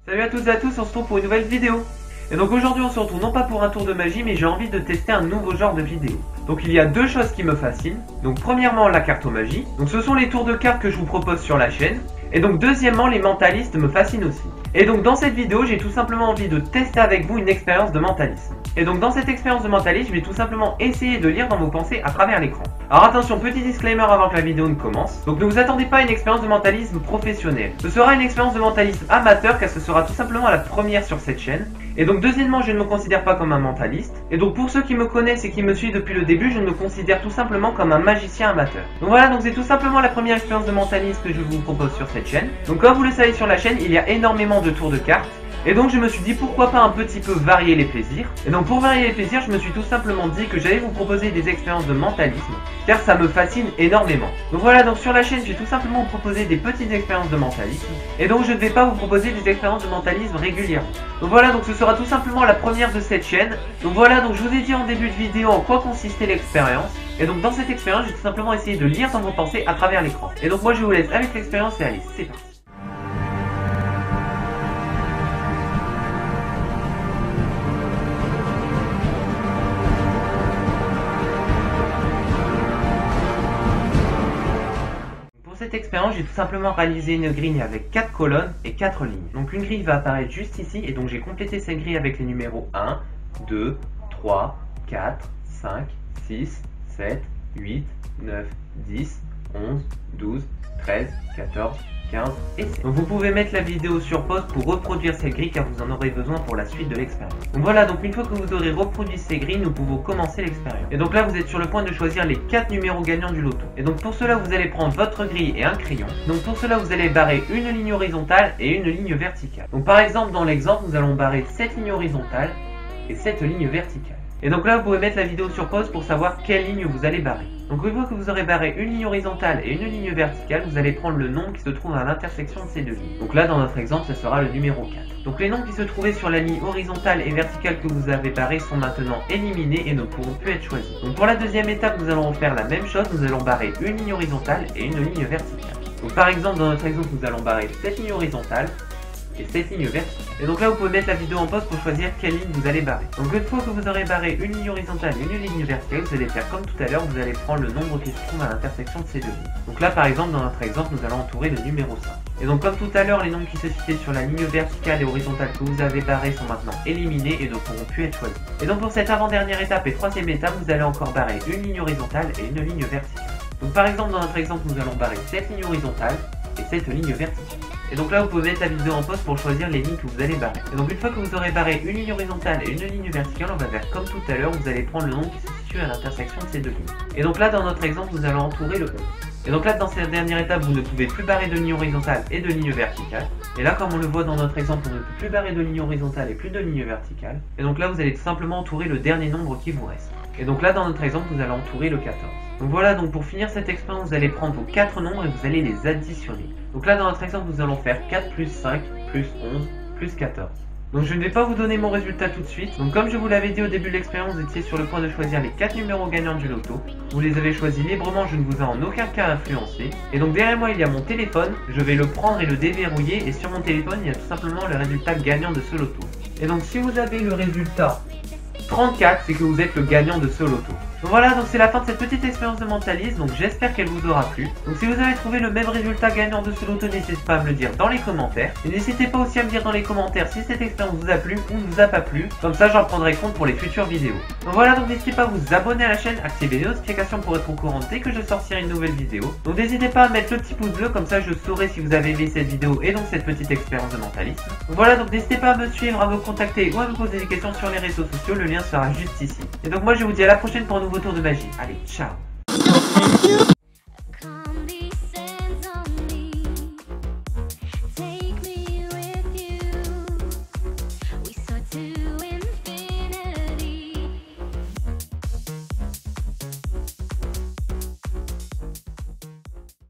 Salut à toutes et à tous, on se retrouve pour une nouvelle vidéo. Et donc aujourd'hui on se retrouve non pas pour un tour de magie, mais j'ai envie de tester un nouveau genre de vidéo. Donc il y a deux choses qui me fascinent. Donc premièrement la cartomagie. Donc ce sont les tours de cartes que je vous propose sur la chaîne. Et donc deuxièmement les mentalistes me fascinent aussi. Et donc dans cette vidéo j'ai tout simplement envie de tester avec vous une expérience de mentalisme. Et donc dans cette expérience de mentalisme je vais tout simplement essayer de lire dans vos pensées à travers l'écran. Alors attention, petit disclaimer avant que la vidéo ne commence. Donc ne vous attendez pas à une expérience de mentalisme professionnelle. Ce sera une expérience de mentalisme amateur car ce sera tout simplement la première sur cette chaîne. Et donc deuxièmement, je ne me considère pas comme un mentaliste. Et donc pour ceux qui me connaissent et qui me suivent depuis le début, je me considère tout simplement comme un magicien amateur. Donc voilà, donc c'est tout simplement la première expérience de mentalisme que je vous propose sur cette chaîne. Donc comme vous le savez sur la chaîne, il y a énormément de tours de cartes. Et donc je me suis dit pourquoi pas un petit peu varier les plaisirs. Et donc pour varier les plaisirs, je me suis tout simplement dit que j'allais vous proposer des expériences de mentalisme, car ça me fascine énormément. Donc voilà, donc sur la chaîne, je vais tout simplement vous proposer des petites expériences de mentalisme. Et donc je ne vais pas vous proposer des expériences de mentalisme régulièrement. Donc voilà, donc ce sera tout simplement la première de cette chaîne. Donc voilà, donc je vous ai dit en début de vidéo en quoi consistait l'expérience. Et donc dans cette expérience, je vais tout simplement essayer de lire dans vos pensées à travers l'écran. Et donc moi je vous laisse avec l'expérience et allez, c'est parti. Pour cette expérience, j'ai tout simplement réalisé une grille avec 4 colonnes et 4 lignes. Donc une grille va apparaître juste ici et donc j'ai complété cette grille avec les numéros 1, 2, 3, 4, 5, 6, 7, 8, 9, 10, 11, 12, 13, 14, 15 et 16. Donc vous pouvez mettre la vidéo sur pause pour reproduire cette grille car vous en aurez besoin pour la suite de l'expérience. Donc voilà, donc une fois que vous aurez reproduit ces grilles, nous pouvons commencer l'expérience. Et donc là vous êtes sur le point de choisir les 4 numéros gagnants du loto. Et donc pour cela vous allez prendre votre grille et un crayon. Donc pour cela vous allez barrer une ligne horizontale et une ligne verticale. Donc par exemple dans l'exemple nous allons barrer cette ligne horizontale et cette ligne verticale. Et donc là vous pouvez mettre la vidéo sur pause pour savoir quelle ligne vous allez barrer. Donc une fois que vous aurez barré une ligne horizontale et une ligne verticale, vous allez prendre le nombre qui se trouve à l'intersection de ces deux lignes. Donc là dans notre exemple ça sera le numéro 4. Donc les nombres qui se trouvaient sur la ligne horizontale et verticale que vous avez barré sont maintenant éliminés et ne pourront plus être choisis. Donc pour la deuxième étape nous allons faire la même chose, nous allons barrer une ligne horizontale et une ligne verticale. Donc par exemple dans notre exemple nous allons barrer cette ligne horizontale et cette ligne verticale. Et donc là vous pouvez mettre la vidéo en pause pour choisir quelle ligne vous allez barrer. Donc une fois que vous aurez barré une ligne horizontale et une ligne verticale, vous allez faire comme tout à l'heure, vous allez prendre le nombre qui se trouve à l'intersection de ces deux lignes. Donc là par exemple dans notre exemple nous allons entourer le numéro 5. Et donc comme tout à l'heure les nombres qui se situaient sur la ligne verticale et horizontale que vous avez barrés sont maintenant éliminés et ne pourront plus être choisis. Et donc pour cette avant-dernière étape et troisième étape, vous allez encore barrer une ligne horizontale et une ligne verticale. Donc par exemple dans notre exemple nous allons barrer cette ligne horizontale et cette ligne verticale. Et donc là vous pouvez mettre la vidéo en pause pour choisir les lignes que vous allez barrer. Et donc une fois que vous aurez barré une ligne horizontale et une ligne verticale, on va faire comme tout à l'heure, vous allez prendre le nombre qui se situe à l'intersection de ces deux lignes. Et donc là dans notre exemple nous allons entourer le 11. Et donc là dans cette dernière étape vous ne pouvez plus barrer de ligne horizontale et de ligne verticale. Et là comme on le voit dans notre exemple on ne peut plus barrer de ligne horizontale et plus de ligne verticale. Et donc là vous allez tout simplement entourer le dernier nombre qui vous reste. Et donc là dans notre exemple nous allons entourer le 14. Donc voilà, donc pour finir cette expérience vous allez prendre vos 4 nombres et vous allez les additionner. Donc là dans notre exemple nous allons faire 4 plus 5 plus 11 plus 14. Donc je ne vais pas vous donner mon résultat tout de suite. Donc comme je vous l'avais dit au début de l'expérience, vous étiez sur le point de choisir les 4 numéros gagnants du loto. Vous les avez choisis librement, je ne vous ai en aucun cas influencé. Et donc derrière moi il y a mon téléphone, je vais le prendre et le déverrouiller. Et sur mon téléphone il y a tout simplement le résultat gagnant de ce loto. Et donc si vous avez le résultat 34, c'est que vous êtes le gagnant de ce loto. Donc voilà, donc c'est la fin de cette petite expérience de mentalisme, donc j'espère qu'elle vous aura plu. Donc si vous avez trouvé le même résultat gagnant de ce loto, n'hésitez pas à me le dire dans les commentaires. Et n'hésitez pas aussi à me dire dans les commentaires si cette expérience vous a plu ou ne vous a pas plu. Comme ça j'en prendrai compte pour les futures vidéos. Donc voilà, donc n'hésitez pas à vous abonner à la chaîne, activer les notifications pour être au courant dès que je sortirai une nouvelle vidéo. Donc n'hésitez pas à mettre le petit pouce bleu, comme ça je saurai si vous avez aimé cette vidéo et donc cette petite expérience de mentalisme. Donc voilà, donc n'hésitez pas à me suivre, à me contacter ou à me poser des questions sur les réseaux sociaux, le lien sera juste ici. Et donc moi je vous dis à la prochaine pour un nouveau tour de magie. Allez, ciao!